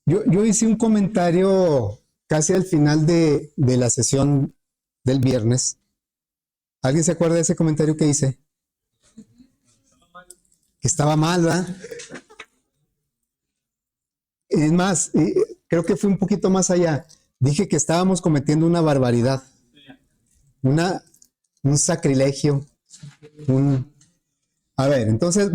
Yo hice un comentario casi al final de la sesión del viernes. ¿Alguien se acuerda de ese comentario que hice? Que estaba mal, ¿verdad? Es más, creo que fui un poquito más allá. Dije que estábamos cometiendo una barbaridad, una, un sacrilegio, un... A ver, entonces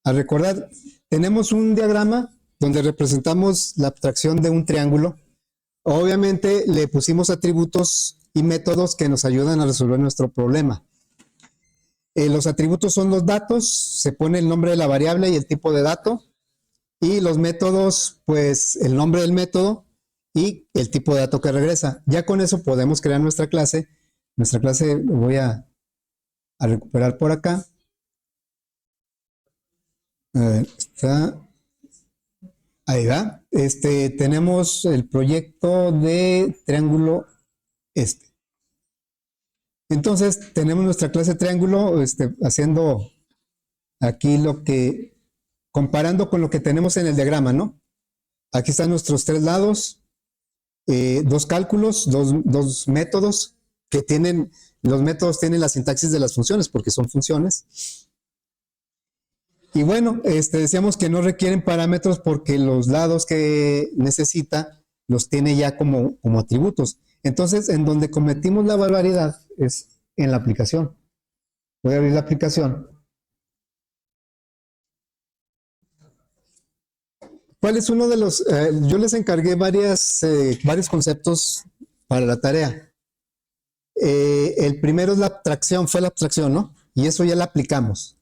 a recordar. Tenemos un diagrama donde representamos la abstracción de un triángulo. Obviamente le pusimos atributos y métodos que nos ayudan a resolver nuestro problema. Los atributos son los datos, se pone el nombre de la variable y el tipo de dato. Y los métodos, pues el nombre del método y el tipo de dato que regresa. Ya con eso podemos crear nuestra clase. Nuestra clase lo voy a recuperar por acá. A ver, está... Ahí va. Tenemos el proyecto de triángulo este. Entonces, tenemos nuestra clase triángulo, haciendo aquí comparando con lo que tenemos en el diagrama, ¿no? Aquí están nuestros tres lados, dos cálculos, dos métodos que los métodos tienen la sintaxis de las funciones porque son funciones. Y bueno, decíamos que no requieren parámetros porque los lados que necesita los tiene ya como atributos. Entonces, en donde cometimos la barbaridad es en la aplicación. Voy a abrir la aplicación. ¿Cuál es uno de los? Yo les encargué varios conceptos para la tarea. El primero es la abstracción, fue la abstracción, ¿no? Y eso ya la aplicamos.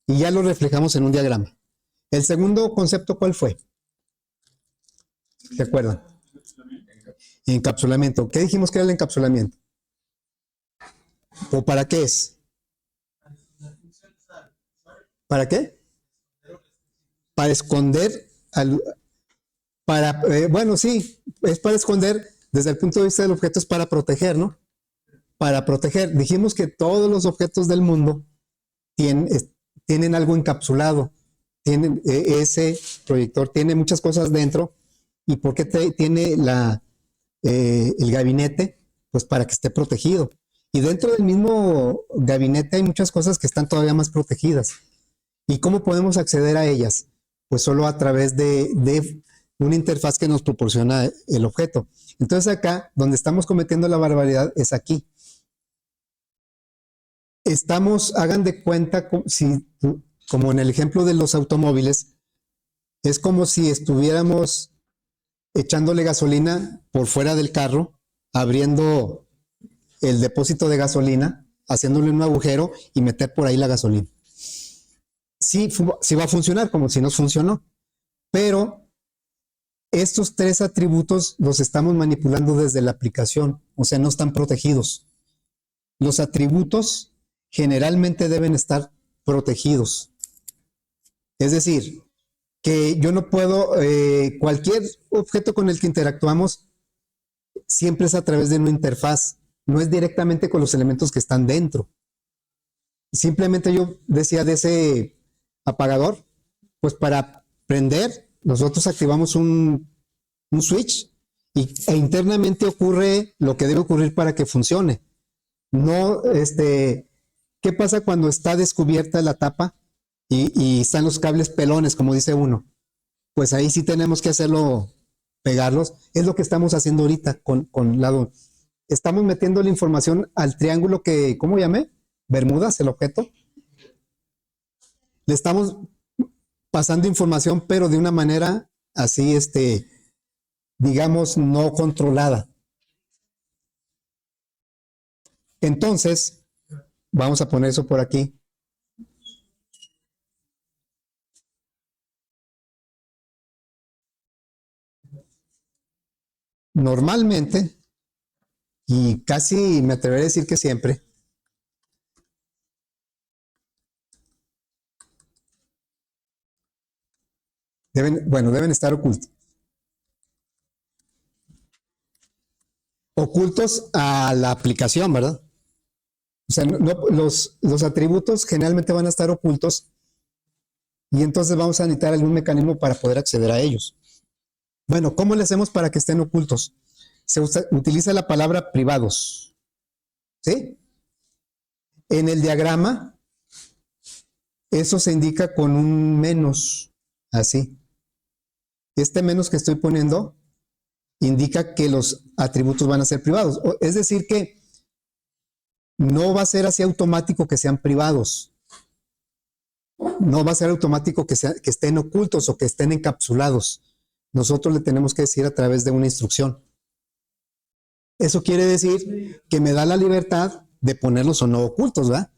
Y ya lo reflejamos en un diagrama. El segundo concepto, ¿cuál fue? ¿Se acuerdan? Encapsulamiento. ¿Qué dijimos que era el encapsulamiento? ¿O para qué es? ¿Para qué? Para esconder, bueno, sí, es para esconder, desde el punto de vista del objeto es para proteger, ¿no? Para proteger. Dijimos que todos los objetos del mundo tienen algo encapsulado. Ese proyector tiene muchas cosas dentro. ¿Y por qué tiene el gabinete? Pues para que esté protegido. Y dentro del mismo gabinete hay muchas cosas que están todavía más protegidas. ¿Y cómo podemos acceder a ellas? Pues solo a través de una interfaz que nos proporciona el objeto. Entonces acá, donde estamos cometiendo la barbaridad, es aquí. Hagan de cuenta, como en el ejemplo de los automóviles, es como si estuviéramos echándole gasolina por fuera del carro, abriendo el depósito de gasolina, haciéndole un agujero y meter por ahí la gasolina. Sí va a funcionar, como si nos funcionó, pero estos tres atributos los estamos manipulando desde la aplicación, o sea, no están protegidos. Los atributos generalmente deben estar protegidos. Es decir, que yo no puedo, cualquier objeto con el que interactuamos siempre es a través de una interfaz, no es directamente con los elementos que están dentro. Simplemente yo decía de ese apagador, pues para prender, nosotros activamos un switch e internamente ocurre lo que debe ocurrir para que funcione. No, ¿qué pasa cuando está descubierta la tapa y están los cables pelones, como dice uno? Pues ahí sí tenemos que hacerlo, pegarlos. Es lo que estamos haciendo ahorita con lado. Estamos metiendo la información al triángulo que, ¿cómo llamé? Bermudas, el objeto. Le estamos pasando información, pero de una manera así, digamos, no controlada. Entonces, vamos a poner eso por aquí. Normalmente, y casi me atreveré a decir que siempre, deben estar ocultos. Ocultos a la aplicación, ¿verdad? O sea, los atributos generalmente van a estar ocultos y entonces vamos a necesitar algún mecanismo para poder acceder a ellos. Bueno, ¿cómo le hacemos para que estén ocultos? Utiliza la palabra privados, ¿sí? En el diagrama, eso se indica con un menos, así. Este menos que estoy poniendo indica que los atributos van a ser privados. Es decir, que no va a ser así automático que sean privados. No va a ser automático que estén ocultos o que estén encapsulados. Nosotros le tenemos que decir a través de una instrucción. Eso quiere decir que me da la libertad de ponerlos o no ocultos, ¿verdad?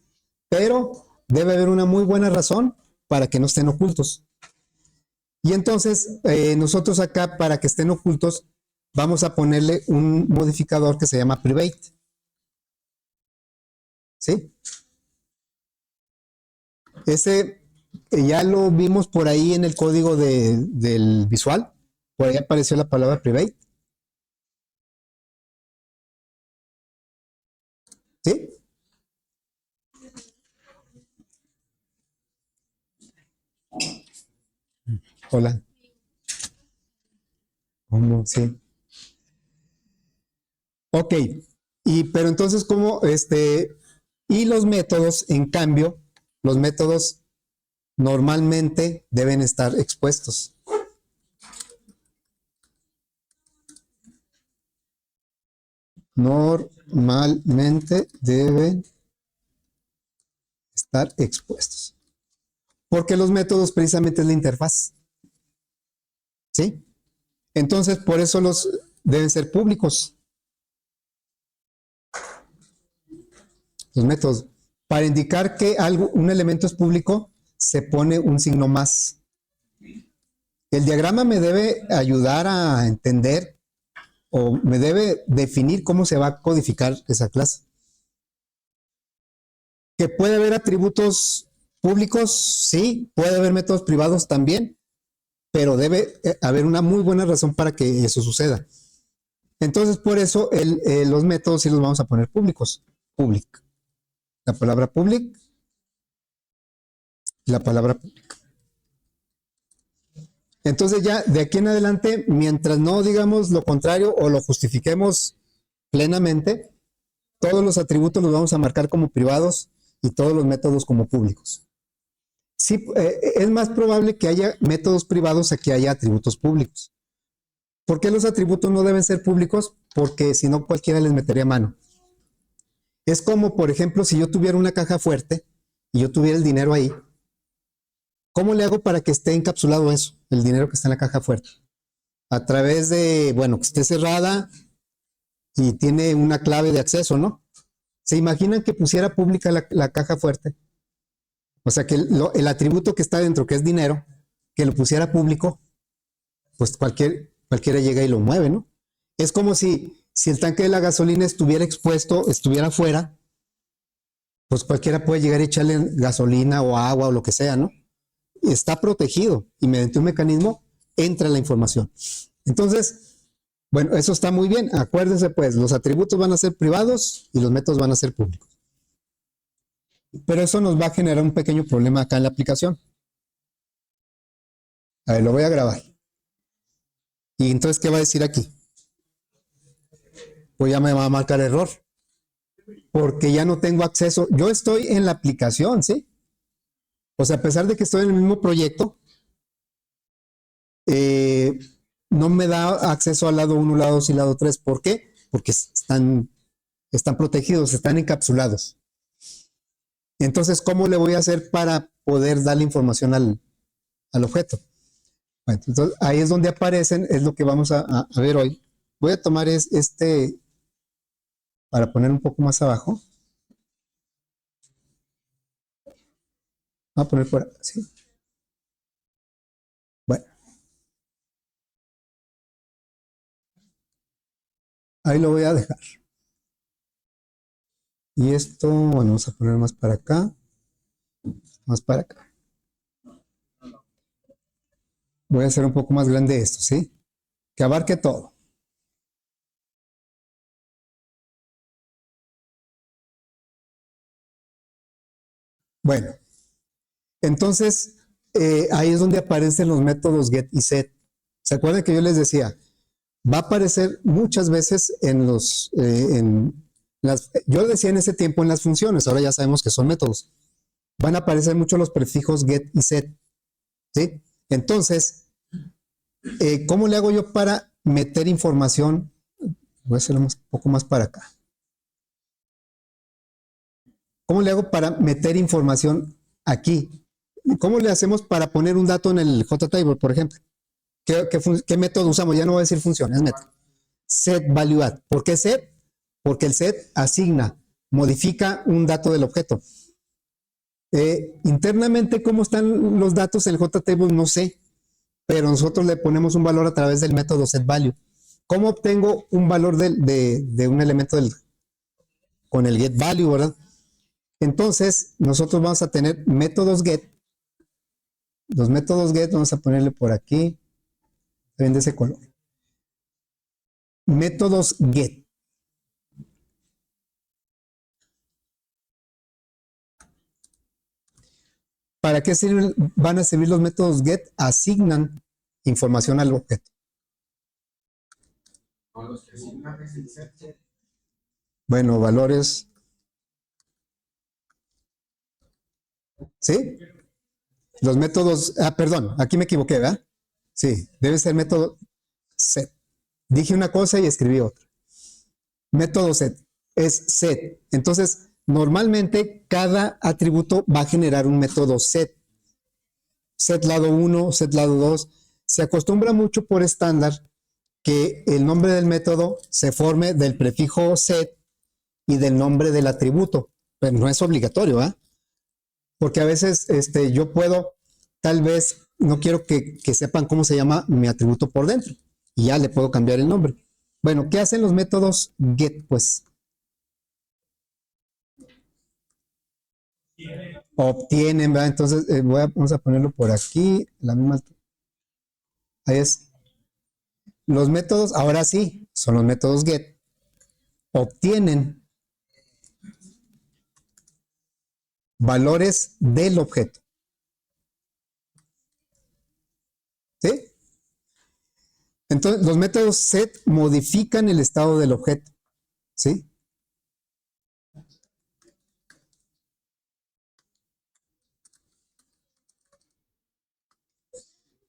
Pero debe haber una muy buena razón para que no estén ocultos. Y entonces, nosotros acá, para que estén ocultos, vamos a ponerle un modificador que se llama private. ¿Sí? Ese ya lo vimos por ahí en el código del visual. Por ahí apareció la palabra private. ¿Sí? Hola. ¿Cómo? Sí. Ok. Pero entonces, ¿cómo? Y los métodos, en cambio, los métodos normalmente deben estar expuestos. Normalmente deben estar expuestos. Porque los métodos precisamente es la interfaz. ¿Sí? Entonces, por eso los deben ser públicos. Los métodos. Para indicar que un elemento es público, se pone un signo más. El diagrama me debe ayudar a entender o me debe definir cómo se va a codificar esa clase. Que puede haber atributos públicos, sí, puede haber métodos privados también, pero debe haber una muy buena razón para que eso suceda. Entonces, por eso los métodos sí los vamos a poner públicos. Public. La palabra public, la palabra public. Entonces ya de aquí en adelante, mientras no digamos lo contrario o lo justifiquemos plenamente, todos los atributos los vamos a marcar como privados y todos los métodos como públicos. Sí, es más probable que haya métodos privados a que haya atributos públicos. ¿Por qué los atributos no deben ser públicos? Porque si no cualquiera les metería mano. Es como, por ejemplo, si yo tuviera una caja fuerte y yo tuviera el dinero ahí, ¿cómo le hago para que esté encapsulado eso, el dinero que está en la caja fuerte? A través de, bueno, que esté cerrada y tiene una clave de acceso, ¿no? ¿Se imaginan que pusiera pública la caja fuerte? O sea, que el atributo que está dentro, que es dinero, que lo pusiera público, pues cualquiera llega y lo mueve, ¿no? Es como si el tanque de la gasolina estuviera expuesto, estuviera afuera, pues cualquiera puede llegar y echarle gasolina o agua o lo que sea, ¿no? Está protegido y mediante un mecanismo entra la información. Entonces, bueno, eso está muy bien. Acuérdense, pues, los atributos van a ser privados y los métodos van a ser públicos. Pero eso nos va a generar un pequeño problema acá en la aplicación. A ver, lo voy a grabar. Y entonces, ¿qué va a decir aquí? Pues ya me va a marcar error. Porque ya no tengo acceso. Yo estoy en la aplicación, ¿sí? O sea, a pesar de que estoy en el mismo proyecto, eh, no me da acceso al lado 1, lado 2 y lado 3. ¿Por qué? Porque están protegidos, están encapsulados. Entonces, ¿cómo le voy a hacer para poder darle información al objeto? Bueno, entonces, ahí es donde aparecen, es lo que vamos a ver hoy. Voy a tomar para poner un poco más abajo. Voy a poner por acá, ¿sí? Bueno, ahí lo voy a dejar. Y esto, bueno, vamos a poner más para acá, más para acá. Voy a hacer un poco más grande esto, ¿sí? Que abarque todo. Bueno, entonces, ahí es donde aparecen los métodos get y set. ¿Se acuerdan que yo les decía? Va a aparecer muchas veces yo decía en ese tiempo en las funciones, ahora ya sabemos que son métodos. Van a aparecer mucho los prefijos get y set, ¿sí? Entonces, ¿cómo le hago yo para meter información? Voy a hacerlo un poco más para acá. ¿Cómo le hago para meter información aquí? ¿Cómo le hacemos para poner un dato en el JTable, por ejemplo? ¿Qué método usamos? Ya no voy a decir función, es método. Set value add. ¿Por qué set? Porque el set asigna, modifica un dato del objeto. Internamente, ¿cómo están los datos en el JTable? No sé, pero nosotros le ponemos un valor a través del método setValue. ¿Cómo obtengo un valor de un elemento con el getValue, verdad? Entonces, nosotros vamos a tener métodos get. Los métodos get vamos a ponerle por aquí, ven de ese color. Métodos get. ¿Para qué van a servir los métodos get? Asignan información al objeto. Bueno, valores. ¿Sí? Los métodos, perdón, aquí me equivoqué, ¿verdad? Sí, debe ser método set. Dije una cosa y escribí otra. Método set es set. Entonces, normalmente cada atributo va a generar un método set. Set lado 1, set lado 2. Se acostumbra mucho por estándar que el nombre del método se forme del prefijo set y del nombre del atributo, pero no es obligatorio, ¿eh? Porque a veces yo puedo, tal vez, no quiero que sepan cómo se llama mi atributo por dentro, y ya le puedo cambiar el nombre. Bueno, ¿qué hacen los métodos get? Pues obtienen, ¿verdad? Entonces vamos a ponerlo por aquí, la misma. Ahí es. Los métodos, ahora sí, son los métodos get. Obtienen valores del objeto. ¿Sí? Entonces, los métodos set modifican el estado del objeto. ¿Sí?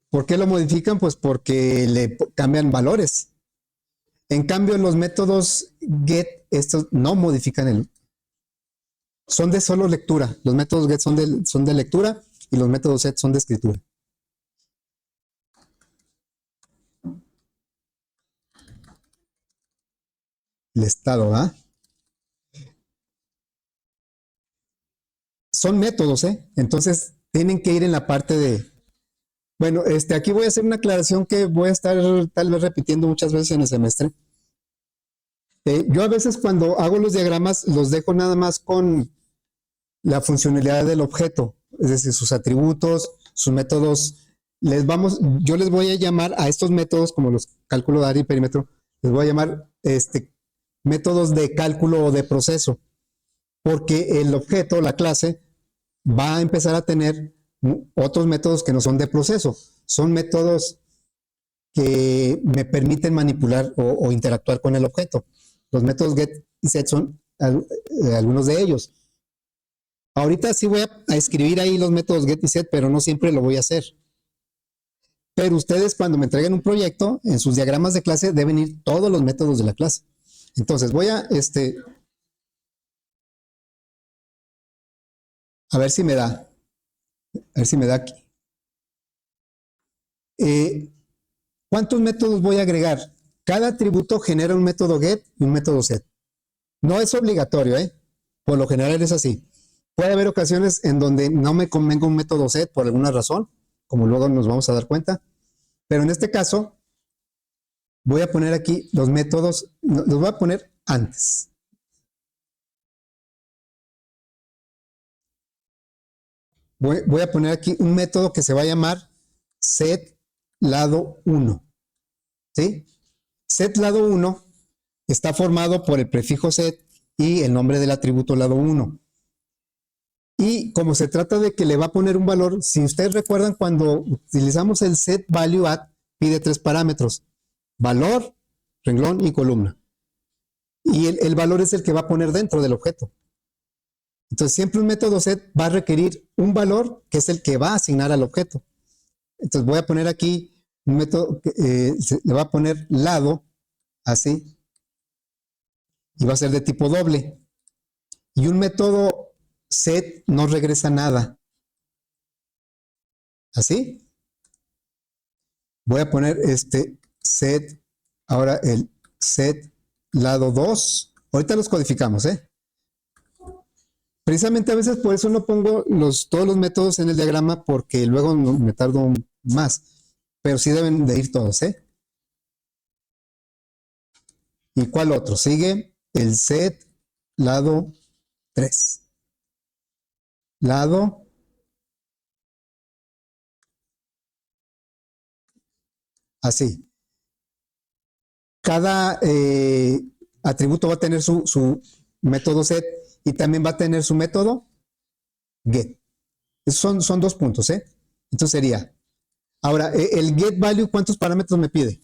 ¿Por qué lo modifican? Pues porque le cambian valores. En cambio, los métodos get, estos no modifican son de solo lectura. Los métodos get son de lectura y los métodos set son de escritura. El estado, ¿ah? Son métodos, ¿eh? Entonces, tienen que ir en la parte de... Bueno, aquí voy a hacer una aclaración que voy a estar tal vez repitiendo muchas veces en el semestre. Yo a veces cuando hago los diagramas los dejo nada más con la funcionalidad del objeto, es decir, sus atributos, sus métodos. Yo les voy a llamar a estos métodos, como los cálculo de área y perímetro, les voy a llamar métodos de cálculo o de proceso, porque el objeto, la clase, va a empezar a tener otros métodos que no son de proceso, son métodos que me permiten manipular o interactuar con el objeto. Los métodos get y set son algunos de ellos. Ahorita sí voy a escribir ahí los métodos get y set, pero no siempre lo voy a hacer. Pero ustedes cuando me entreguen un proyecto, en sus diagramas de clase deben ir todos los métodos de la clase. Entonces voy a ver si me da. A ver si me da aquí. ¿Cuántos métodos voy a agregar? Cada atributo genera un método get y un método set. No es obligatorio, ¿eh? Por lo general es así. Puede haber ocasiones en donde no me convenga un método set por alguna razón, como luego nos vamos a dar cuenta. Pero en este caso, voy a poner aquí los métodos, los voy a poner antes. Voy a poner aquí un método que se va a llamar set lado 1. ¿Sí? Set lado 1 está formado por el prefijo set y el nombre del atributo lado 1. Y como se trata de que le va a poner un valor, si ustedes recuerdan cuando utilizamos el set value add, pide 3 parámetros: valor, renglón y columna. Y el valor es el que va a poner dentro del objeto. Entonces siempre un método set va a requerir un valor que es el que va a asignar al objeto. Entonces voy a poner aquí un método que le va a poner lado, así, y va a ser de tipo doble. Y un método set no regresa nada. ¿Así? Voy a poner este set, ahora el set lado 2. Ahorita los codificamos, ¿eh? Precisamente a veces por eso no pongo todos los métodos en el diagrama, porque luego me tardo más. Pero sí deben de ir todos, ¿eh? ¿Y cuál otro? Sigue el set lado 3. Lado así. Cada atributo va a tener su método set y también va a tener su método get. Esos son 2 puntos, ¿eh? Entonces sería, ahora, el get value, ¿cuántos parámetros me pide?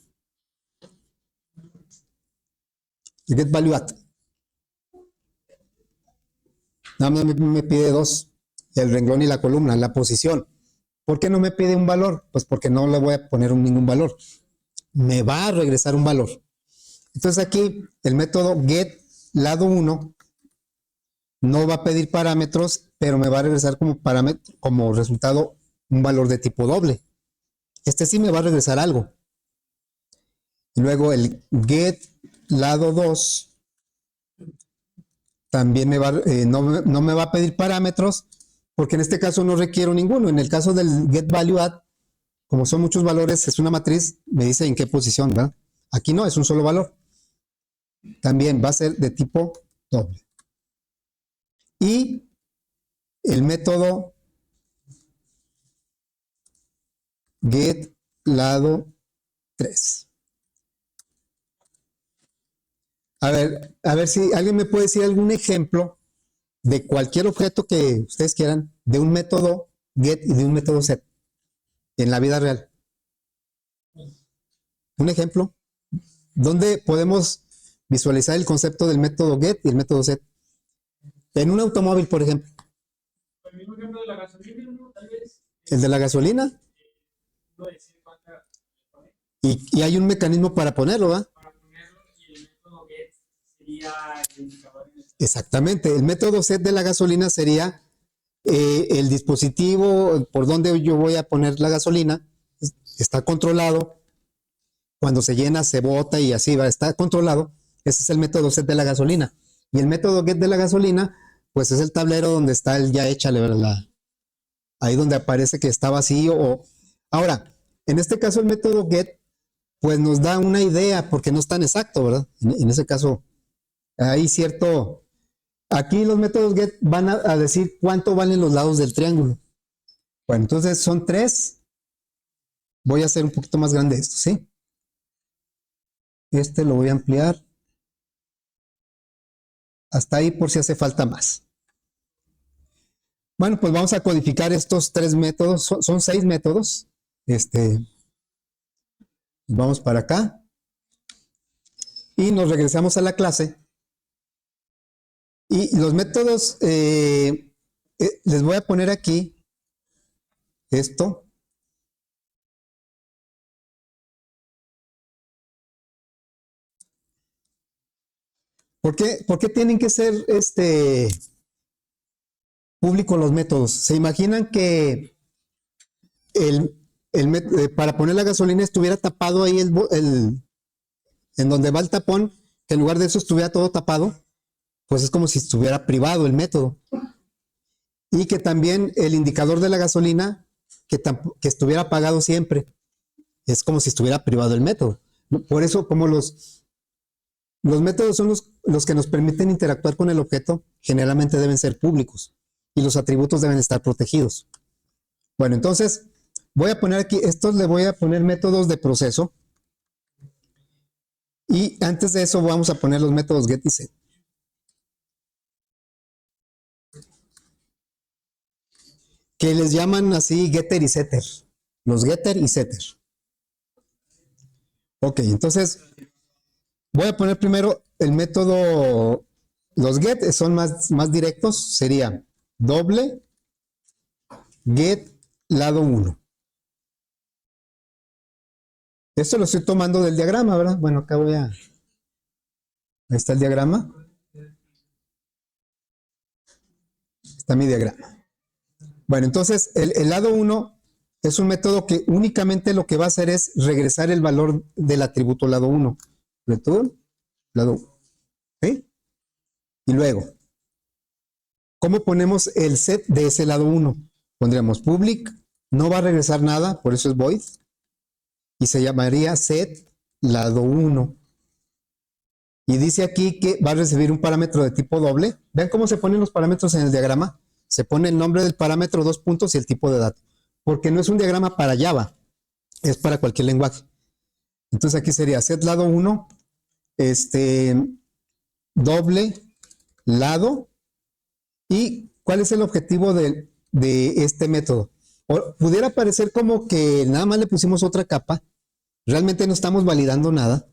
El get value at. Nada más me pide 2, el renglón y la columna, la posición. ¿Por qué no me pide un valor? Pues porque no le voy a poner ningún valor. Me va a regresar un valor. Entonces aquí el método get lado 1 no va a pedir parámetros, pero me va a regresar como resultado un valor de tipo doble. Este sí me va a regresar algo. Y luego el get lado 2 también no me va a pedir parámetros, porque en este caso no requiero ninguno. En el caso del get value add, como son muchos valores, es una matriz, me dice en qué posición, ¿verdad? Aquí no, es un solo valor. También va a ser de tipo doble. Y el método get lado 3. A ver si alguien me puede decir algún ejemplo de cualquier objeto que ustedes quieran, de un método get y de un método set en la vida real. Un ejemplo donde podemos visualizar el concepto del método get y el método set. En un automóvil, por ejemplo. El mismo ejemplo de la gasolina, ¿no? Tal vez. El de la gasolina. Y hay un mecanismo para ponerlo, ¿verdad? Para ponerlo, y el método get sería el indicador. Exactamente. El método set de la gasolina sería el dispositivo por donde yo voy a poner la gasolina. Está controlado. Cuando se llena, se bota y así va. Está controlado. Ese es el método set de la gasolina. Y el método get de la gasolina, pues es el tablero donde está el ya échale, ¿verdad? Ahí donde aparece que está vacío. Ahora, en este caso el método get pues nos da una idea, porque no es tan exacto, ¿verdad? En ese caso, hay cierto. Aquí los métodos get van a decir cuánto valen los lados del triángulo. Bueno, entonces son 3. Voy a hacer un poquito más grande esto, ¿sí? Este lo voy a ampliar hasta ahí por si hace falta más. Bueno, pues vamos a codificar estos 3 métodos. Son 6 métodos. Vamos para acá. Y nos regresamos a la clase. Y los métodos, les voy a poner aquí esto. ¿Por qué tienen que ser públicos los métodos? ¿Se imaginan que para poner la gasolina estuviera tapado ahí en donde va el tapón, que en lugar de eso estuviera todo tapado? Pues es como si estuviera privado el método. Y que también el indicador de la gasolina, que estuviera apagado siempre. Es como si estuviera privado el método. Por eso, como los métodos son los que nos permiten interactuar con el objeto, generalmente deben ser públicos y los atributos deben estar protegidos. Bueno, entonces voy a poner aquí, estos le voy a poner métodos de proceso, y antes de eso vamos a poner los métodos get y set. que les llaman así getter y setter. Los getter y setter. Ok, entonces voy a poner primero el método. Los get son más directos. Sería doble get lado 1. Esto lo estoy tomando del diagrama, ¿verdad? Bueno, acá voy a... Ahí está el diagrama. Está mi diagrama. Bueno, entonces el lado 1 es un método que únicamente lo que va a hacer es regresar el valor del atributo lado 1. Return lado 1. ¿Sí? Y luego, ¿cómo ponemos el set de ese lado 1? Pondríamos public, no va a regresar nada, por eso es void, y se llamaría set lado 1. Y dice aquí que va a recibir un parámetro de tipo doble. Vean cómo se ponen los parámetros en el diagrama. Se pone el nombre del parámetro, 2 puntos y el tipo de dato. Porque no es un diagrama para Java, es para cualquier lenguaje. Entonces aquí sería set lado 1, doble lado. ¿Y cuál es el objetivo de este método? O pudiera parecer como que nada más le pusimos otra capa. Realmente no estamos validando nada,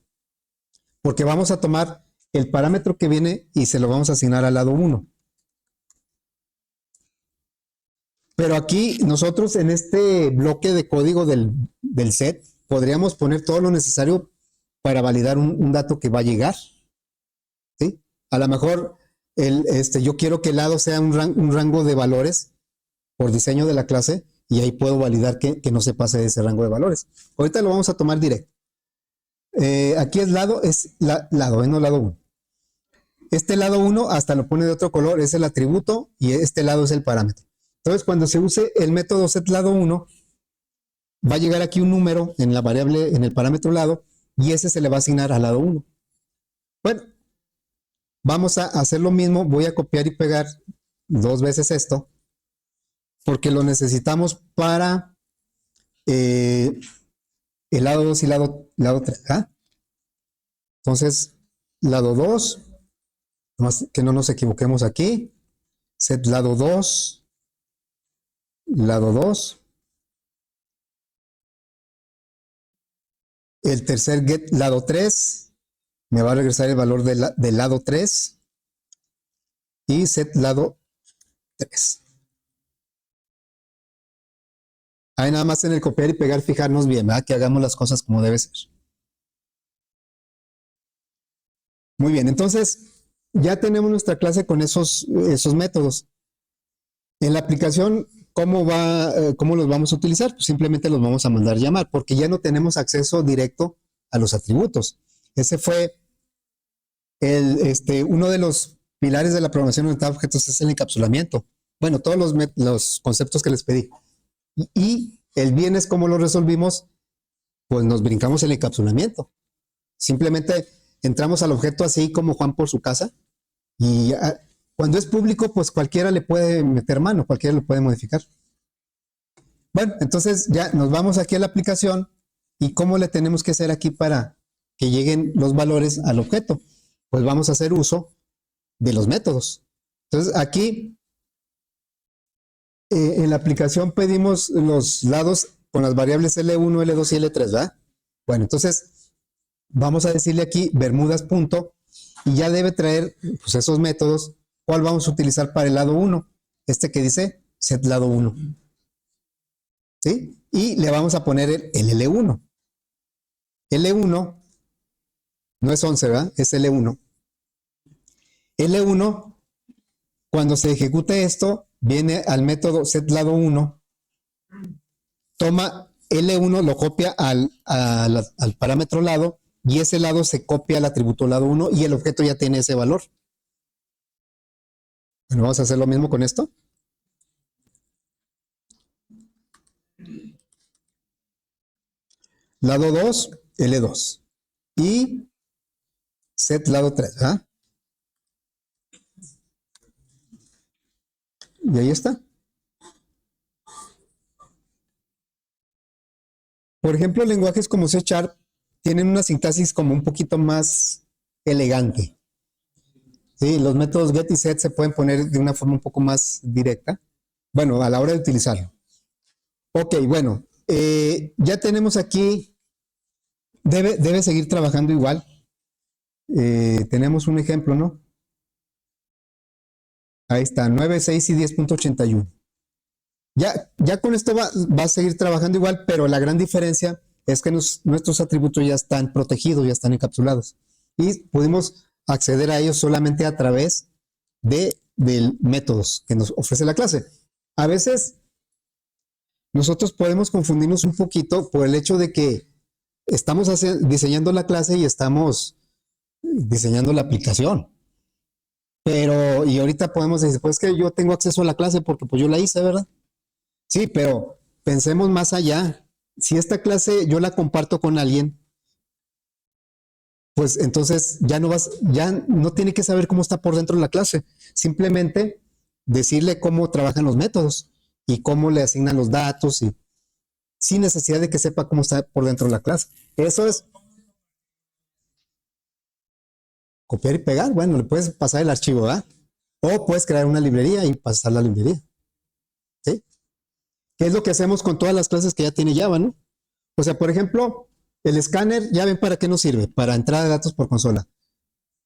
porque vamos a tomar el parámetro que viene y se lo vamos a asignar al lado 1. Pero aquí nosotros en este bloque de código del set podríamos poner todo lo necesario para validar un dato que va a llegar. ¿Sí? A lo mejor yo quiero que el lado sea un rango de valores por diseño de la clase y ahí puedo validar que no se pase de ese rango de valores. Ahorita lo vamos a tomar directo. Aquí es lado, no lado 1. Este lado 1 hasta lo pone de otro color, es el atributo y este lado es el parámetro. Entonces, cuando se use el método set lado 1, va a llegar aquí un número en la variable, en el parámetro lado, y ese se le va a asignar al lado 1. Bueno, vamos a hacer lo mismo. Voy a copiar y pegar 2 veces esto, porque lo necesitamos para el lado 2 y lado 3. ¿Ah? Entonces, lado 2, más que no nos equivoquemos aquí, set lado 2, lado 2. El tercer get lado 3 me va a regresar el valor del lado 3 y set lado 3. Ahí nada más en el copiar y pegar fijarnos bien, ¿verdad? Que hagamos las cosas como debe ser. Muy bien, entonces ya tenemos nuestra clase con esos métodos. En la aplicación, ¿cómo los vamos a utilizar? Pues simplemente los vamos a mandar llamar, porque ya no tenemos acceso directo a los atributos. Ese fue uno de los pilares de la programación orientada a objetos, es el encapsulamiento. Bueno, todos los conceptos que les pedí. Y el bien es cómo lo resolvimos, pues nos brincamos el encapsulamiento. Simplemente entramos al objeto así como Juan por su casa y cuando es público, pues cualquiera le puede meter mano, cualquiera lo puede modificar. Bueno, entonces ya nos vamos aquí a la aplicación y cómo le tenemos que hacer aquí para que lleguen los valores al objeto. Pues vamos a hacer uso de los métodos. Entonces aquí en la aplicación pedimos los lados con las variables L1, L2 y L3, ¿verdad? Bueno, entonces vamos a decirle aquí Bermudas punto y ya debe traer pues esos métodos. ¿Cuál vamos a utilizar para el lado 1? Este que dice set lado 1. ¿Sí? Y le vamos a poner el L1. L1 no es 11, ¿verdad? Es L1. L1, cuando se ejecute esto, viene al método set lado 1, toma L1, lo copia al parámetro lado y ese lado se copia al atributo lado 1 y el objeto ya tiene ese valor. Bueno, vamos a hacer lo mismo con esto. Lado 2, L2. Y set lado 3, ¿verdad? Y ahí está. Por ejemplo, lenguajes como C# tienen una sintaxis como un poquito más elegante. Sí, los métodos get y set se pueden poner de una forma un poco más directa. Bueno, a la hora de utilizarlo. Ok, bueno, ya tenemos aquí, debe seguir trabajando igual. Tenemos un ejemplo, ¿no? Ahí está, 9, 6 y 10.81. Ya con esto va a seguir trabajando igual, pero la gran diferencia es que nuestros atributos ya están protegidos, ya están encapsulados. Y pudimos acceder a ellos solamente a través de métodos que nos ofrece la clase. A veces nosotros podemos confundirnos un poquito por el hecho de que estamos diseñando la clase y estamos diseñando la aplicación. Pero, y ahorita podemos decir, pues que yo tengo acceso a la clase porque pues yo la hice, ¿verdad? Sí, pero pensemos más allá. Si esta clase yo la comparto con alguien, pues entonces ya no tiene que saber cómo está por dentro de la clase. Simplemente decirle cómo trabajan los métodos y cómo le asignan los datos y sin necesidad de que sepa cómo está por dentro de la clase. Eso es copiar y pegar. Bueno, le puedes pasar el archivo, ¿verdad? O puedes crear una librería y pasar la librería. ¿Sí? ¿Qué es lo que hacemos con todas las clases que ya tiene Java, ¿no? O sea, por ejemplo, el escáner, ya ven para qué nos sirve, para entrada de datos por consola.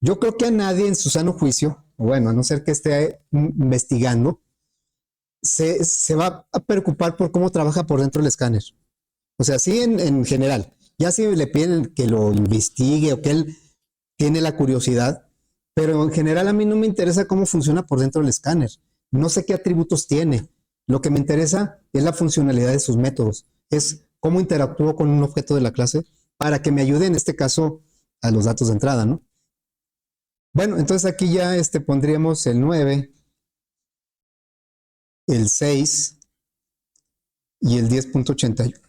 Yo creo que a nadie en su sano juicio, bueno, a no ser que esté investigando, se va a preocupar por cómo trabaja por dentro el escáner. O sea, sí en general. Ya si le piden que lo investigue o que él tiene la curiosidad, pero en general a mí no me interesa cómo funciona por dentro del escáner. No sé qué atributos tiene. Lo que me interesa es la funcionalidad de sus métodos. Es cómo interactúo con un objeto de la clase para que me ayude, en este caso, a los datos de entrada, ¿no? Bueno, entonces aquí ya pondríamos el 9, el 6 y el 10.81.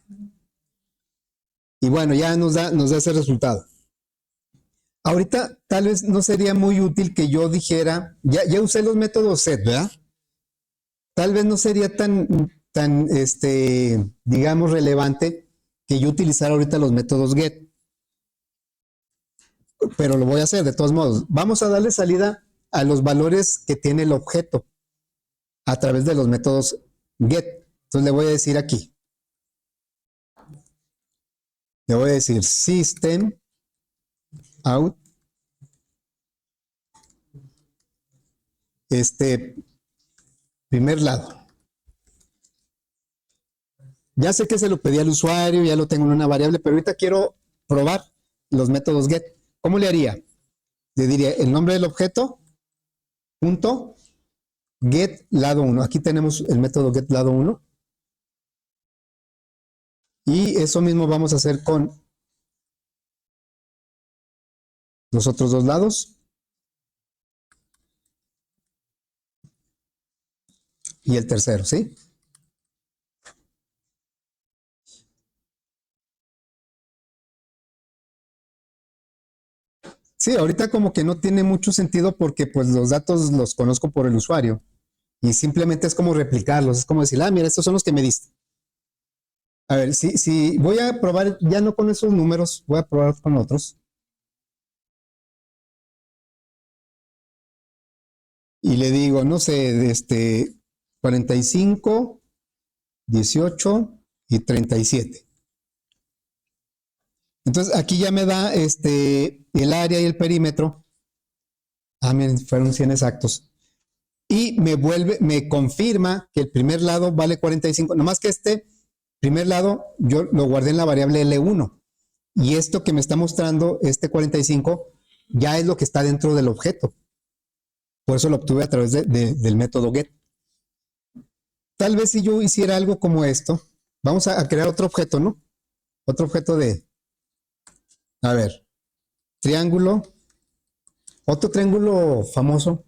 Y bueno, ya nos da ese resultado. Ahorita tal vez no sería muy útil que yo dijera, ya usé los métodos set, ¿verdad? Tal vez no sería tan digamos, relevante que yo utilizara ahorita los métodos get. Pero lo voy a hacer de todos modos. Vamos a darle salida a los valores que tiene el objeto a través de los métodos get. Entonces le voy a decir aquí. Le voy a decir system out primer lado. Ya sé que se lo pedí al usuario, ya lo tengo en una variable, pero ahorita quiero probar los métodos get. ¿Cómo le haría? Le diría el nombre del objeto, punto, get lado 1. Aquí tenemos el método get lado 1. Y eso mismo vamos a hacer con los otros dos lados. Y el tercero, ¿sí? Sí, ahorita como que no tiene mucho sentido porque pues los datos los conozco por el usuario y simplemente es como replicarlos, es como decir, mira, estos son los que me diste. A ver, si voy a probar ya no con esos números, voy a probar con otros. Y le digo, no sé, 45, 18 y 37. Entonces aquí ya me da el área y el perímetro. Miren, fueron 100 exactos. Y me confirma que el primer lado vale 45. Nomás que este primer lado yo lo guardé en la variable L1. Y esto que me está mostrando, este 45, ya es lo que está dentro del objeto. Por eso lo obtuve a través del método get. Tal vez si yo hiciera algo como esto, vamos a crear otro objeto, ¿no? Otro objeto a ver, triángulo, otro triángulo famoso.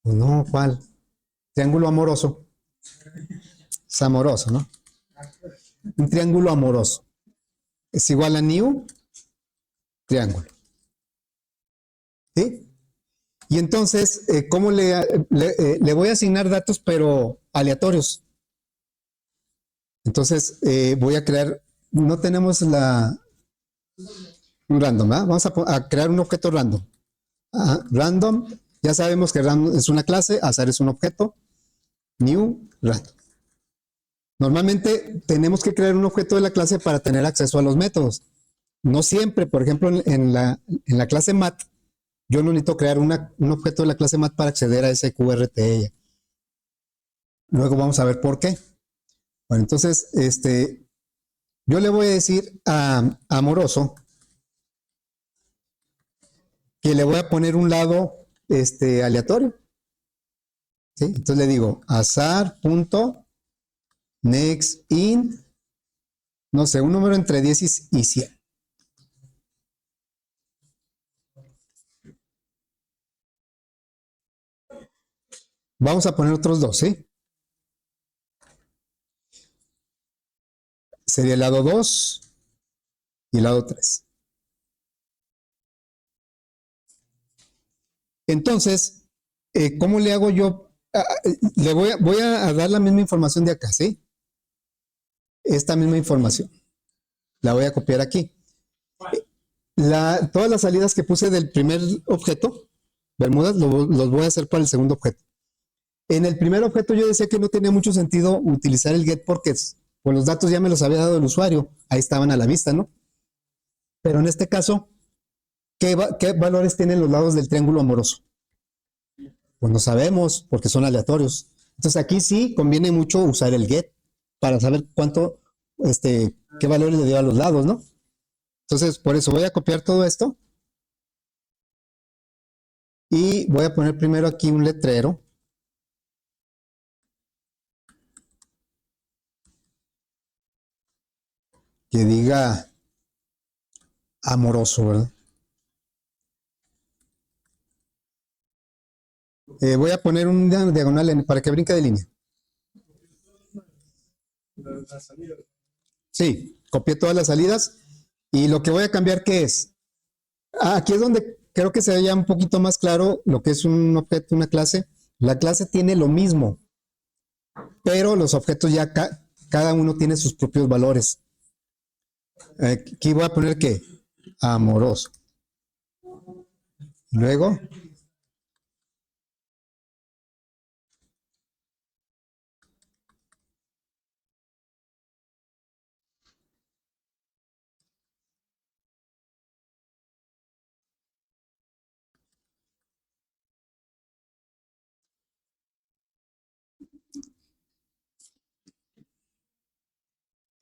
Pues no, ¿cuál? Triángulo amoroso. Es amoroso, ¿no? Un triángulo amoroso. Es igual a new triángulo. ¿Sí? Y entonces, ¿cómo le voy a asignar datos, pero aleatorios? Entonces, voy a crear, no tenemos un random, ¿verdad? Vamos a crear un objeto random. Random, ya sabemos que random es una clase, azar es un objeto. New random. Normalmente tenemos que crear un objeto de la clase para tener acceso a los métodos. No siempre, por ejemplo, en la clase mat, yo no necesito crear un objeto de la clase mat para acceder a ese QRT. Luego vamos a ver por qué. Bueno, entonces, yo le voy a decir a Amoroso que le voy a poner un lado aleatorio. ¿Sí? Entonces le digo azar.nextInt, no sé, un número entre 10 y 100. Vamos a poner otros dos, ¿sí? Sería el lado 2 y el lado 3. Entonces, ¿cómo le hago yo? Le voy a dar la misma información de acá, ¿sí? Esta misma información. La voy a copiar aquí. Todas las salidas que puse del primer objeto, Bermudas, los voy a hacer para el segundo objeto. En el primer objeto yo decía que no tenía mucho sentido utilizar el get porque pues los datos ya me los había dado el usuario. Ahí estaban a la vista, ¿no? Pero en este caso, ¿qué valores tienen los lados del triángulo amoroso? Pues no sabemos porque son aleatorios. Entonces aquí sí conviene mucho usar el get para saber qué valores le dio a los lados, ¿no? Entonces por eso voy a copiar todo esto y voy a poner primero aquí un letrero que diga amoroso, ¿verdad? Voy a poner una diagonal para que brinque de línea. Sí, copié todas las salidas y lo que voy a cambiar, ¿qué es? Aquí es donde creo que se ve ya un poquito más claro lo que es un objeto, una clase. La clase tiene lo mismo, pero los objetos ya cada uno tiene sus propios valores. Aquí voy a poner que amoroso. Luego,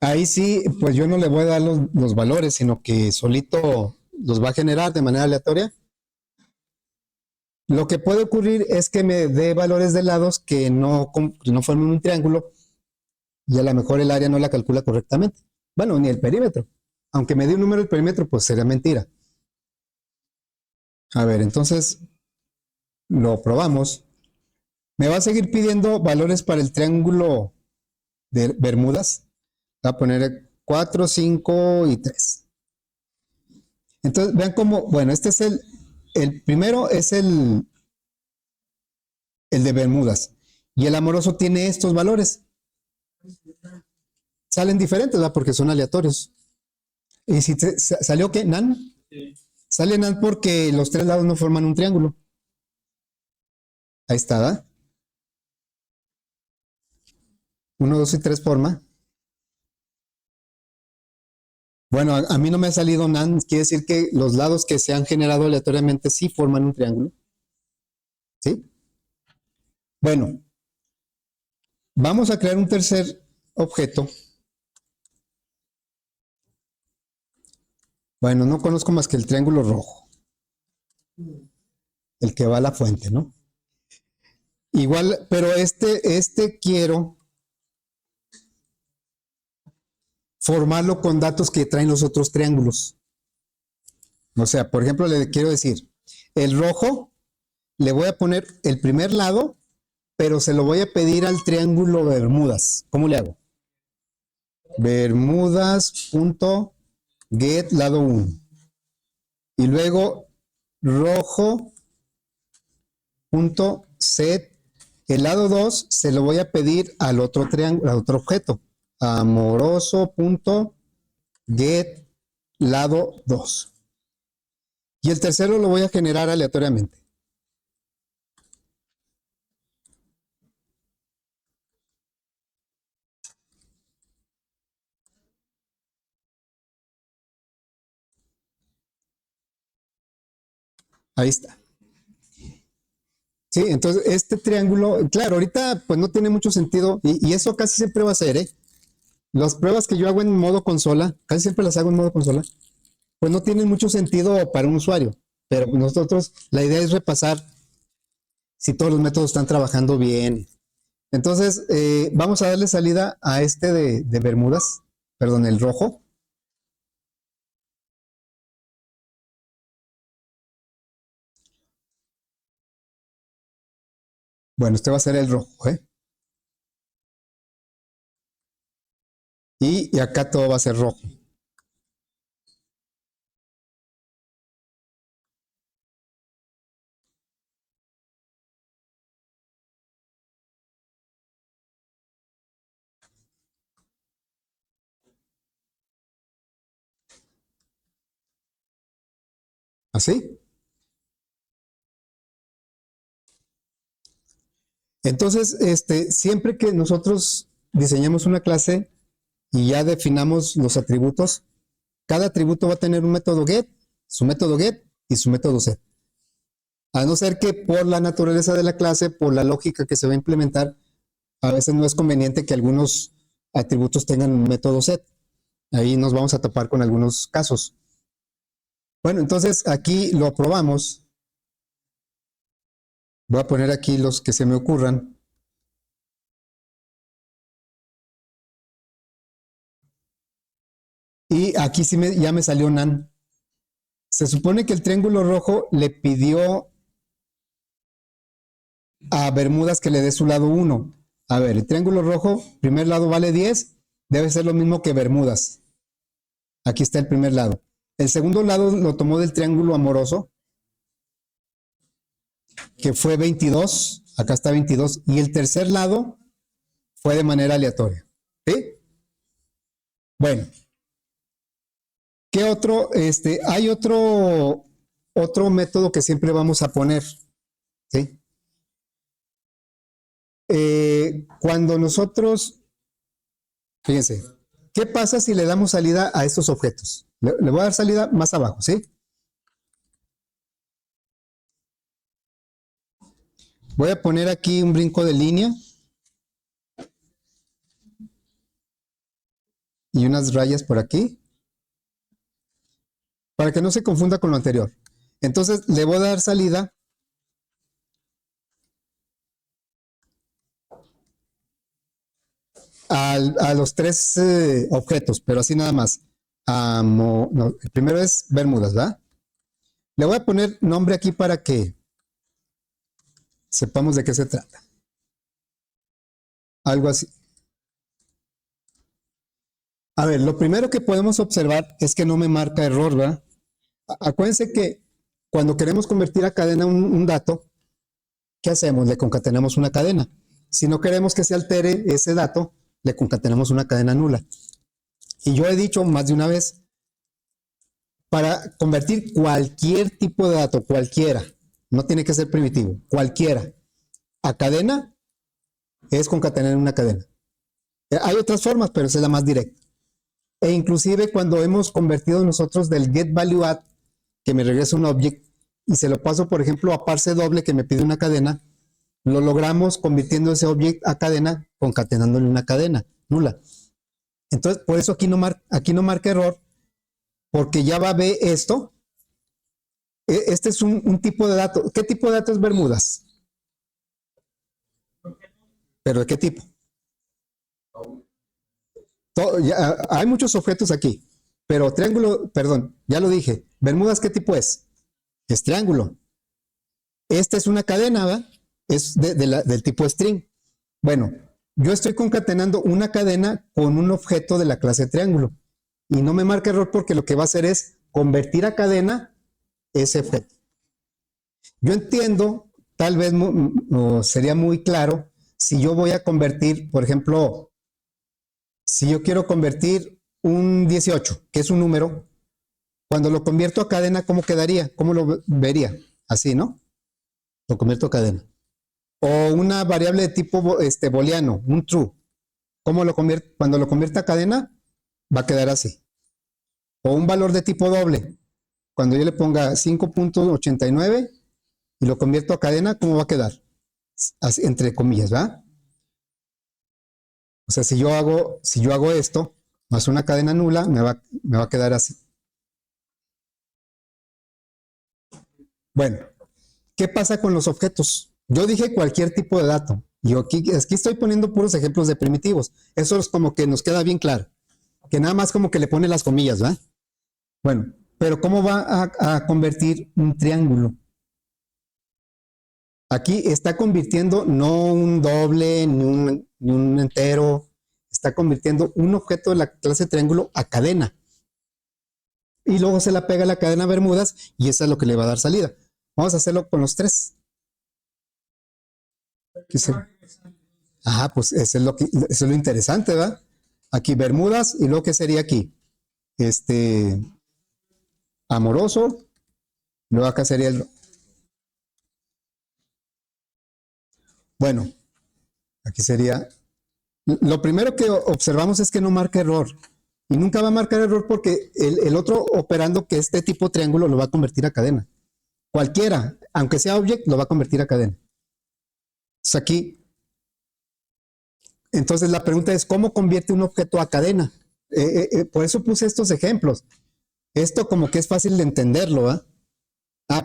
ahí sí, pues yo no le voy a dar los valores, sino que solito los va a generar de manera aleatoria. Lo que puede ocurrir es que me dé valores de lados que no formen un triángulo y a lo mejor el área no la calcula correctamente. Bueno, ni el perímetro. Aunque me dé un número del perímetro, pues sería mentira. A ver, entonces lo probamos. Me va a seguir pidiendo valores para el triángulo de Bermudas. Voy a poner 4, 5 y 3. Entonces, vean cómo, bueno, este es el primero es el de Bermudas. Y el amoroso tiene estos valores. Salen diferentes, ¿verdad? Porque son aleatorios. ¿Y si salió qué? ¿Nan? Sí. Sale nan porque los tres lados no forman un triángulo. Ahí está, ¿verdad? 1, 2 y 3 forma. Bueno, a mí no me ha salido nan, quiere decir que los lados que se han generado aleatoriamente sí forman un triángulo. ¿Sí? Bueno, vamos a crear un tercer objeto. Bueno, no conozco más que el triángulo rojo. El que va a la fuente, ¿no? Igual, pero este quiero formarlo con datos que traen los otros triángulos. O sea, por ejemplo, le quiero decir, el rojo le voy a poner el primer lado, pero se lo voy a pedir al triángulo Bermudas. ¿Cómo le hago? Bermudas.get lado 1. Y luego rojo.set. El lado 2 se lo voy a pedir al otro triángulo, al otro objeto. Amoroso.get lado 2. Y el tercero lo voy a generar aleatoriamente. Ahí está. Sí, entonces este triángulo, claro, ahorita pues no tiene mucho sentido y eso casi siempre va a ser, ¿eh? Las pruebas que yo hago en modo consola, casi siempre las hago en modo consola, pues no tienen mucho sentido para un usuario, pero nosotros, la idea es repasar si todos los métodos están trabajando bien. Entonces, vamos a darle salida a este de Bermudas, perdón, el rojo. Bueno, este va a ser el rojo, ¿eh? Y acá todo va a ser rojo. ¿Así? Entonces, siempre que nosotros diseñamos una clase y ya definamos los atributos, cada atributo va a tener un método get, su método get y su método set. A no ser que por la naturaleza de la clase, por la lógica que se va a implementar, a veces no es conveniente que algunos atributos tengan un método set. Ahí nos vamos a topar con algunos casos. Bueno, entonces aquí lo probamos. Voy a poner aquí los que se me ocurran. Y aquí sí ya me salió NaN. Se supone que el triángulo rojo le pidió a Bermudas que le dé su lado 1. A ver, el triángulo rojo, primer lado vale 10, debe ser lo mismo que Bermudas. Aquí está el primer lado. El segundo lado lo tomó del triángulo amoroso, que fue 22, acá está 22, y el tercer lado fue de manera aleatoria. ¿Sí? Bueno, ¿qué otro? Hay otro método que siempre vamos a poner, ¿sí? Cuando nosotros, fíjense, ¿qué pasa si le damos salida a estos objetos? Le voy a dar salida más abajo, ¿sí? Voy a poner aquí un brinco de línea y unas rayas por aquí para que no se confunda con lo anterior. Entonces le voy a dar salida a los tres objetos, pero así nada más. No, el primero es Bermudas, ¿verdad? Le voy a poner nombre aquí para que sepamos de qué se trata. Algo así. A ver, lo primero que podemos observar es que no me marca error, ¿verdad? Acuérdense que cuando queremos convertir a cadena un dato, ¿qué hacemos? Le concatenamos una cadena. Si no queremos que se altere ese dato, le concatenamos una cadena nula. Y yo he dicho más de una vez, para convertir cualquier tipo de dato, cualquiera, no tiene que ser primitivo, cualquiera, a cadena, es concatenar una cadena. Hay otras formas, pero esa es la más directa. E inclusive cuando hemos convertido nosotros del get value add, que me regresa un object, y se lo paso, por ejemplo, a parse doble, que me pide una cadena, lo logramos convirtiendo ese object a cadena, concatenándole una cadena nula. Entonces, por eso aquí no marca error, porque ya va a ver esto. Este es un tipo de dato. ¿Qué tipo de dato es Bermudas? ¿Pero de qué tipo? Hay muchos objetos aquí, pero triángulo, perdón, ya lo dije. Bermudas, ¿qué tipo es? Es triángulo. Esta es una cadena, ¿verdad? Es del tipo string. Bueno, yo estoy concatenando una cadena con un objeto de la clase triángulo. Y no me marca error porque lo que va a hacer es convertir a cadena ese objeto. Yo entiendo, tal vez sería muy claro, si yo voy a convertir, por ejemplo, si yo quiero convertir un 18, que es un número, cuando lo convierto a cadena, ¿cómo quedaría? ¿Cómo lo vería? Así, ¿no? Lo convierto a cadena. O una variable de tipo booleano, un true. ¿Cómo lo convierto? Cuando lo convierta a cadena, va a quedar así. O un valor de tipo doble. cuando yo le ponga 5.89 y lo convierto a cadena, ¿cómo va a quedar? Así, entre comillas, ¿verdad? O sea, si yo hago esto, más una cadena nula, me va a quedar así. Bueno, ¿qué pasa con los objetos? Yo dije cualquier tipo de dato. Yo aquí estoy poniendo puros ejemplos de primitivos. Eso es como que nos queda bien claro. Que nada más como que le pone las comillas, ¿verdad? Bueno, pero ¿cómo va a convertir un triángulo? Aquí está convirtiendo no un doble ni un entero, está convirtiendo un objeto de la clase triángulo a cadena. Y luego se la pega a la cadena Bermudas y eso es lo que le va a dar salida. Vamos a hacerlo con los tres. Pues eso es lo interesante, ¿verdad? Aquí Bermudas y luego ¿qué sería aquí? Amoroso, luego acá sería bueno, aquí sería, lo primero que observamos es que no marca error. Y nunca va a marcar error porque el otro operando que este tipo triángulo lo va a convertir a cadena. Cualquiera, aunque sea object, lo va a convertir a cadena. Aquí, entonces la pregunta es, ¿cómo convierte un objeto a cadena? Por eso puse estos ejemplos. Esto como que es fácil de entenderlo, ¿eh?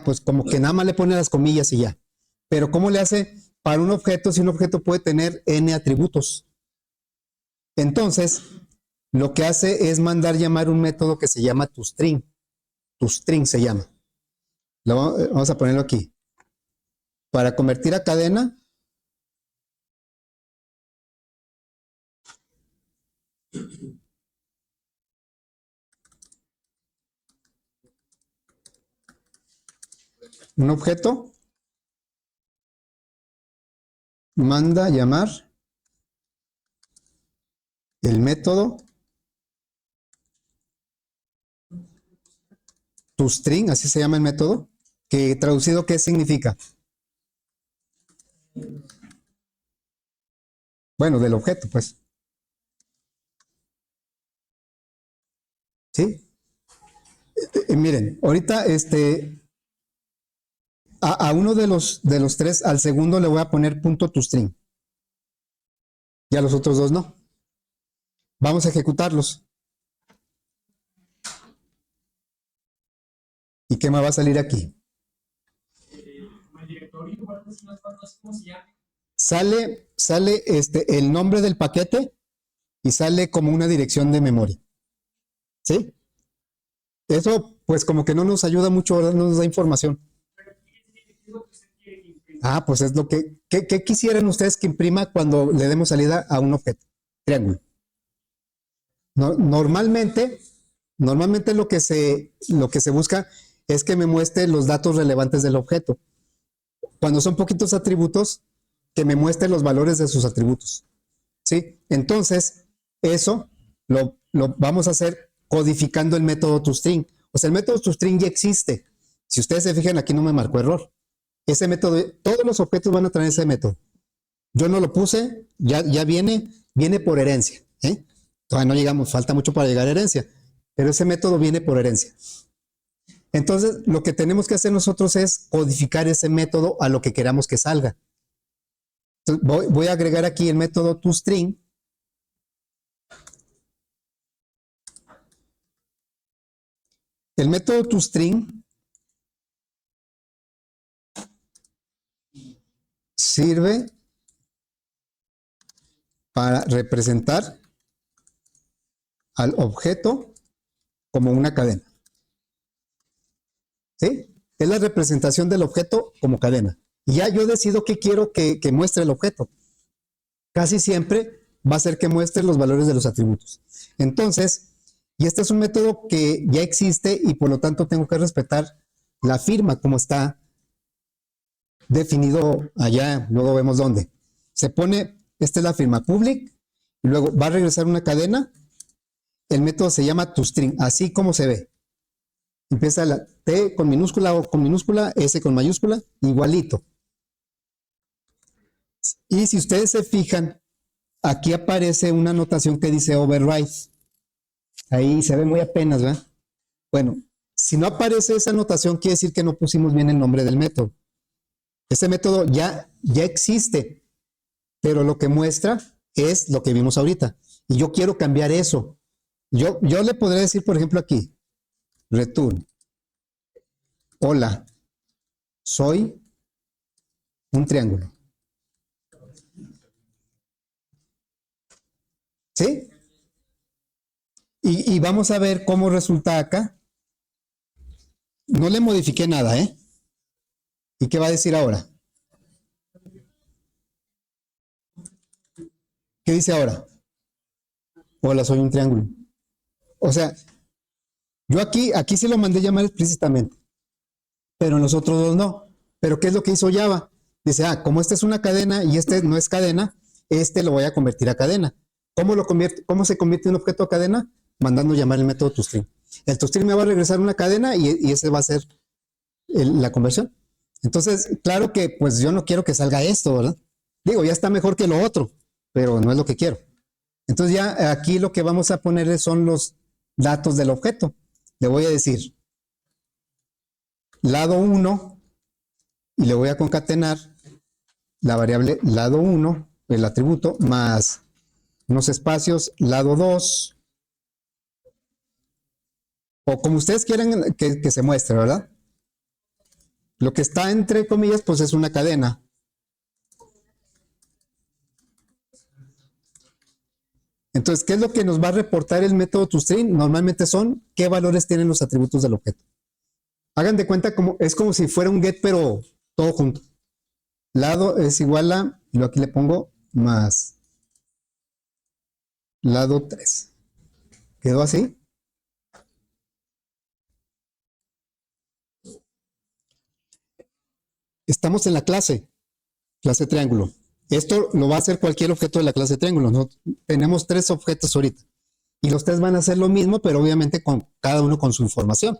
Pues como que nada más le pone las comillas y ya. Pero ¿cómo le hace para un objeto si un objeto puede tener n atributos? Entonces, lo que hace es mandar llamar un método que se llama toString. toString se llama. Vamos a ponerlo aquí. Para convertir a cadena, un objeto manda llamar el método toString, así se llama el método, que traducido, ¿qué significa? Bueno, del objeto, pues. ¿Sí? Miren, ahorita a uno de los tres, al segundo le voy a poner punto toString. Y a los otros dos no. Vamos a ejecutarlos. ¿Y qué me va a salir aquí? Sale el nombre del paquete y sale como una dirección de memoria. ¿Sí? Eso, pues como que no nos ayuda mucho, ¿verdad? No nos da información. Pues es lo que, ¿qué quisieran ustedes que imprima cuando le demos salida a un objeto? Triángulo. Normalmente lo que se busca es que me muestre los datos relevantes del objeto. Cuando son poquitos atributos, que me muestre los valores de sus atributos. ¿Sí? Entonces, eso lo vamos a hacer codificando el método toString. O sea, el método toString ya existe. Si ustedes se fijan, aquí no me marcó error. Ese método, todos los objetos van a tener ese método. Yo no lo puse, ya viene por herencia. Todavía no llegamos, falta mucho para llegar a herencia, pero ese método viene por herencia. Entonces, lo que tenemos que hacer nosotros es codificar ese método a lo que queramos que salga. Entonces, voy a agregar aquí el método toString. El método toString sirve para representar al objeto como una cadena. ¿Sí? Es la representación del objeto como cadena. Y ya yo decido qué quiero que muestre el objeto. Casi siempre va a ser que muestre los valores de los atributos. Entonces, y este es un método que ya existe y por lo tanto tengo que respetar la firma como está definido allá, luego vemos dónde. Se pone, esta es la firma public, y luego va a regresar una cadena. El método se llama toString, así como se ve. Empieza la T con minúscula, O con minúscula, S con mayúscula, igualito. Y si ustedes se fijan, aquí aparece una anotación que dice override. Ahí se ve muy apenas, ¿verdad? Bueno, Si no aparece esa notación, quiere decir que no pusimos bien el nombre del método. Ese método ya existe, pero lo que muestra es lo que vimos ahorita. Y yo quiero cambiar eso. Yo le podré decir, por ejemplo, aquí, return. Hola, soy un triángulo. ¿Sí? Y vamos a ver cómo resulta acá. No le modifiqué nada, ¿eh? ¿Y qué va a decir ahora? ¿Qué dice ahora? Hola, soy un triángulo. O sea, yo aquí se lo mandé llamar explícitamente, pero en los otros dos no. Pero ¿qué es lo que hizo Java? Dice, como esta es una cadena y este no es cadena, este lo voy a convertir a cadena. ¿Cómo se convierte un objeto a cadena? Mandando llamar el método toString. El toString me va a regresar una cadena y ese va a ser la conversión. Entonces, claro que pues yo no quiero que salga esto, ¿verdad? Digo, ya está mejor que lo otro, pero no es lo que quiero. Entonces ya aquí lo que vamos a poner son los datos del objeto. Le voy a decir lado 1 y le voy a concatenar la variable lado 1, el atributo, más unos espacios lado 2, o como ustedes quieran que se muestre, ¿verdad? Lo que está entre comillas, pues es una cadena. Entonces, ¿qué es lo que nos va a reportar el método toString? Normalmente son qué valores tienen los atributos del objeto. Hagan de cuenta es como si fuera un get, pero todo junto. Lado es igual a, y aquí le pongo más lado 3. ¿Quedó así? Estamos en la clase triángulo. Esto lo va a hacer cualquier objeto de la clase triángulo, ¿no? Tenemos 3 objetos ahorita. Y los 3 van a hacer lo mismo, pero obviamente cada uno con su información.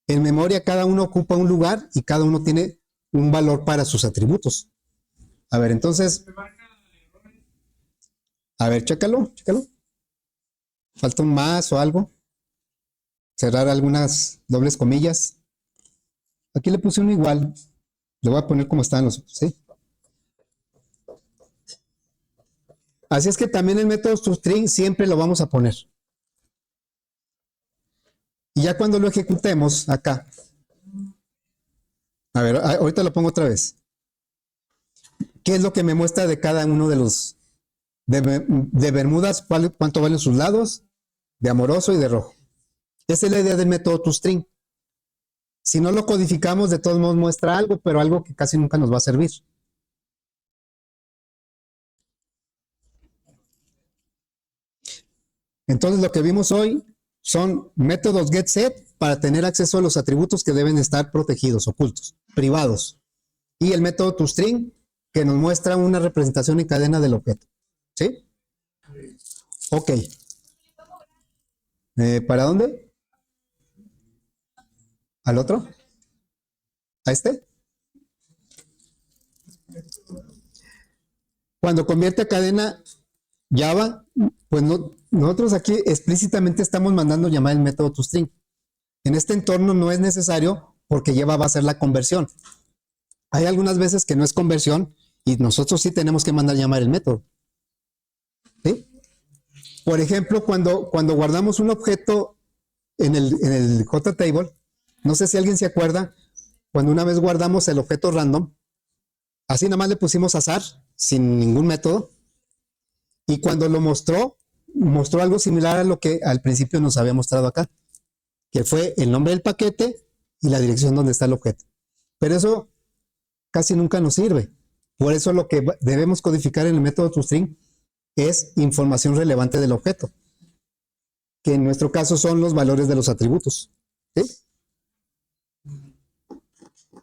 En memoria cada uno ocupa un lugar y cada uno tiene un valor para sus atributos. A ver, entonces... A ver, chécalo. Falta un más o algo. Cerrar algunas dobles comillas. Aquí le puse uno igual. Le voy a poner como están los otros, ¿sí? Así es que también el método toString siempre lo vamos a poner. Y ya cuando lo ejecutemos acá. A ver, ahorita lo pongo otra vez. ¿Qué es lo que me muestra de cada uno de los de Bermudas? ¿Cuánto valen sus lados? De amoroso y de rojo. Esa es la idea del método toString. Si no lo codificamos, de todos modos muestra algo, pero algo que casi nunca nos va a servir. Entonces lo que vimos hoy son métodos getSet para tener acceso a los atributos que deben estar protegidos, ocultos, privados. Y el método toString que nos muestra una representación en cadena del objeto. ¿Sí? Ok. ¿Para dónde? ¿Al otro? ¿A este? Cuando convierte a cadena Java, pues nosotros aquí explícitamente estamos mandando llamar el método toString. En este entorno no es necesario porque Java va a hacer la conversión. Hay algunas veces que no es conversión y nosotros sí tenemos que mandar llamar el método. ¿Sí? Por ejemplo, cuando guardamos un objeto en el JTable, no sé si alguien se acuerda, cuando una vez guardamos el objeto random, así nada más le pusimos azar, sin ningún método, y cuando lo mostró algo similar a lo que al principio nos había mostrado acá, que fue el nombre del paquete y la dirección donde está el objeto. Pero eso casi nunca nos sirve. Por eso lo que debemos codificar en el método toString es información relevante del objeto, que en nuestro caso son los valores de los atributos. ¿Sí?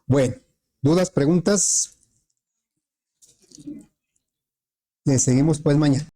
Bueno, ¿dudas, preguntas? Le seguimos pues mañana.